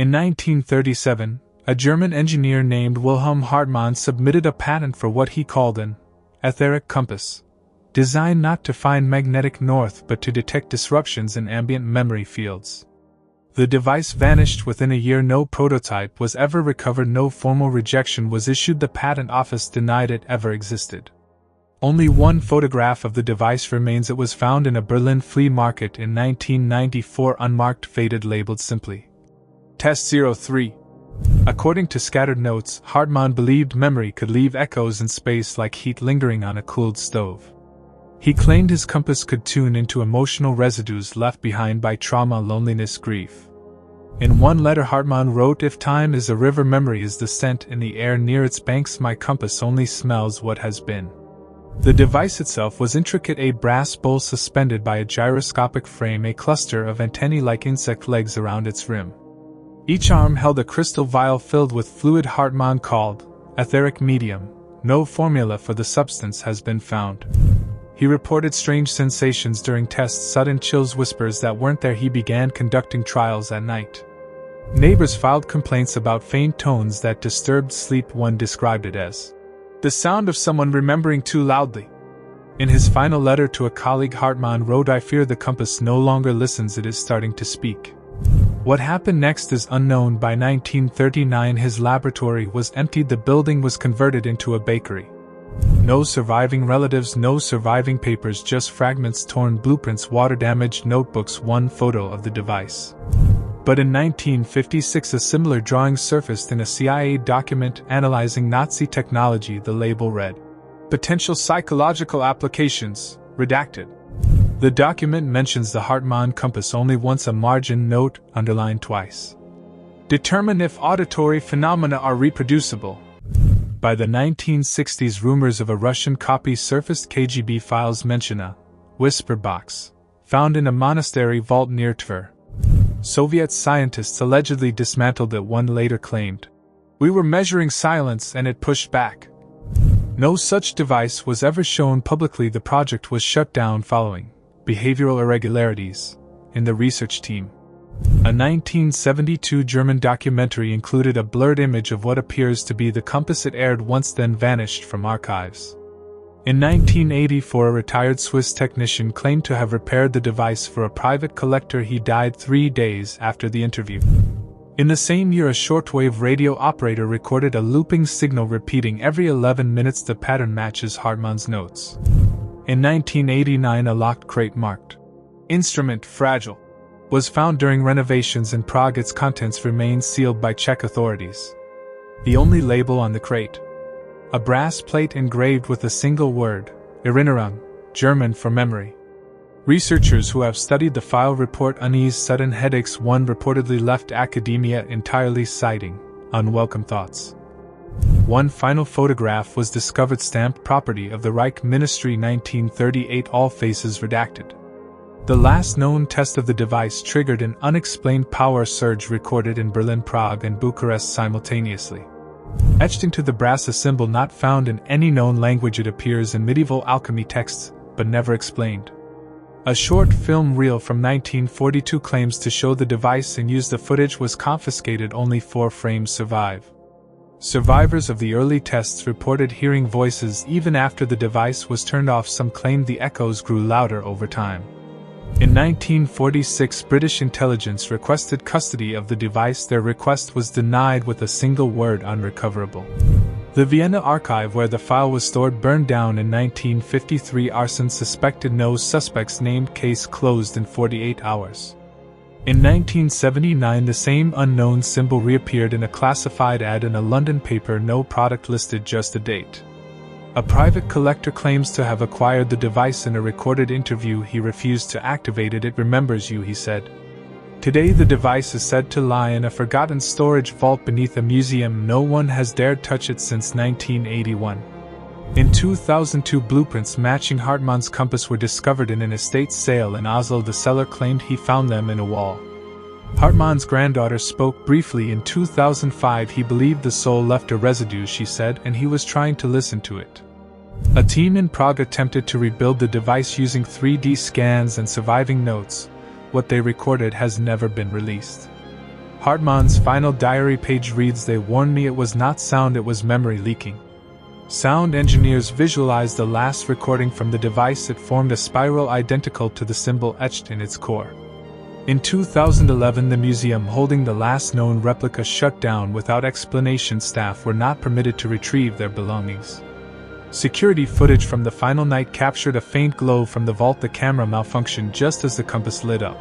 In 1937, a German engineer named Wilhelm Hartmann submitted a patent for what he called an etheric compass, designed not to find magnetic north but to detect disruptions in ambient memory fields. The device vanished within a year. No prototype was ever recovered. No formal rejection was issued. The patent office denied it ever existed. Only one photograph of the device remains. It was found in a Berlin flea market in 1994, unmarked, faded, labeled simply Test 03. According to scattered notes, Hartmann believed memory could leave echoes in space like heat lingering on a cooled stove. He claimed his compass could tune into emotional residues left behind by trauma, loneliness, grief. In one letter Hartmann wrote, "If time is a river, memory is the scent in the air near its banks. My compass only smells what has been." The device itself was intricate, a brass bowl suspended by a gyroscopic frame, a cluster of antennae like insect legs around its rim. Each arm held a crystal vial filled with fluid Hartmann called etheric medium. No formula for the substance has been found. He reported strange sensations during tests, sudden chills, whispers that weren't there. He began conducting trials at night. Neighbors filed complaints about faint tones that disturbed sleep. One described it as the sound of someone remembering too loudly. In his final letter to a colleague, Hartmann wrote, "I fear the compass no longer listens, it is starting to speak." What happened next is unknown. By 1939 his laboratory was emptied. The building was converted into a bakery. No surviving relatives, no surviving papers, just fragments, torn blueprints, water-damaged notebooks, one photo of the device. But in 1956 a similar drawing surfaced in a CIA document analyzing Nazi technology. The label read, "Potential psychological applications, redacted." The document mentions the Hartmann compass only once, a margin note underlined twice. "Determine if auditory phenomena are reproducible." By the 1960s rumors of a Russian copy surfaced. KGB files mention a whisper box found in a monastery vault near Tver. Soviet scientists allegedly dismantled it. One later claimed, "We were measuring silence and it pushed back." No such device was ever shown publicly. The project was shut down following behavioral irregularities in the research team. A 1972 German documentary included a blurred image of what appears to be the compass. It aired once, then vanished from archives. In 1984, a retired Swiss technician claimed to have repaired the device for a private collector. He died 3 days after the interview. In the same year, a shortwave radio operator recorded a looping signal repeating every 11 minutes. The pattern matches Hartmann's notes. In 1989, a locked crate marked "Instrument Fragile" was found during renovations in Prague. Its contents remained sealed by Czech authorities. The only label on the crate, a brass plate engraved with a single word, Erinnerung, German for memory. Researchers who have studied the file report unease, sudden headaches. One reportedly left academia entirely, citing unwelcome thoughts. One final photograph was discovered, stamped property of the Reich Ministry, 1938, all faces redacted. The last known test of the device triggered an unexplained power surge recorded in Berlin, Prague, and Bucharest simultaneously. Etched into the brass, a symbol not found in any known language. It appears in medieval alchemy texts, but never explained. A short film reel from 1942 claims to show the device and use. The footage was confiscated. Only 4 frames survive. Survivors of the early tests reported hearing voices even after the device was turned off. Some claimed the echoes grew louder over time. In 1946, British intelligence requested custody of the device. Their request was denied with a single word, unrecoverable. The Vienna archive where the file was stored burned down in 1953. Arson suspected, no suspects named. Case closed in 48 hours. In 1979, the same unknown symbol reappeared in a classified ad in a London paper. No product listed, just a date. A private collector claims to have acquired the device. In a recorded interview, he refused to activate it. "It remembers you," he said. Today the device is said to lie in a forgotten storage vault beneath a museum. No one has dared touch it since 1981. In 2002, blueprints matching Hartmann's compass were discovered in an estate sale in Oslo. The seller claimed he found them in a wall. Hartmann's granddaughter spoke briefly in 2005. He believed the soul left a residue, she said, and he was trying to listen to it. A team in Prague attempted to rebuild the device using 3D scans and surviving notes. What they recorded has never been released. Hartmann's final diary page reads, "They warned me it was not sound, it was memory leaking." Sound engineers visualized the last recording from the device. It formed a spiral identical to the symbol etched in its core. In 2011, the museum holding the last known replica shut down without explanation. Staff were not permitted to retrieve their belongings. Security footage from the final night captured a faint glow from the vault. The camera malfunctioned just as the compass lit up.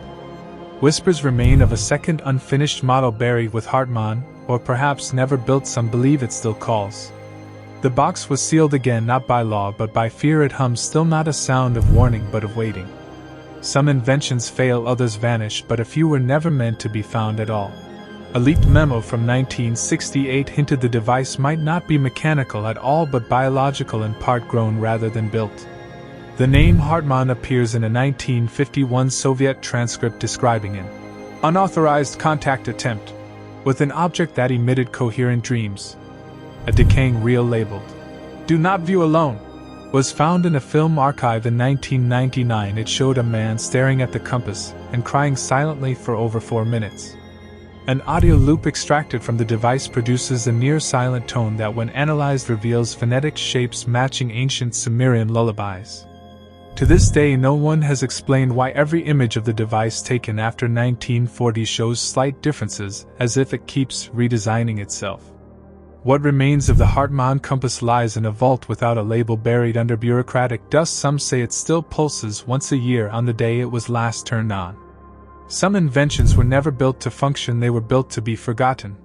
Whispers remain of a second unfinished model buried with Hartmann, or perhaps never built. Some believe it still calls. The box was sealed again, not by law but by fear. It hums, still not a sound of warning but of waiting. Some inventions fail, others vanish, but a few were never meant to be found at all. A leaked memo from 1968 hinted the device might not be mechanical at all but biological, in part grown rather than built. The name Hartmann appears in a 1951 Soviet transcript describing an unauthorized contact attempt with an object that emitted coherent dreams. A decaying reel labeled "Do Not View Alone" was found in a film archive in 1999. It showed a man staring at the compass and crying silently for over 4 minutes. An audio loop extracted from the device produces a near-silent tone that, when analyzed, reveals phonetic shapes matching ancient Sumerian lullabies. To this day, no one has explained why every image of the device taken after 1940 shows slight differences, as if it keeps redesigning itself. What remains of the Hartmann compass lies in a vault without a label, buried under bureaucratic dust. Some say it still pulses once a year on the day it was last turned on. Some inventions were never built to function, they were built to be forgotten.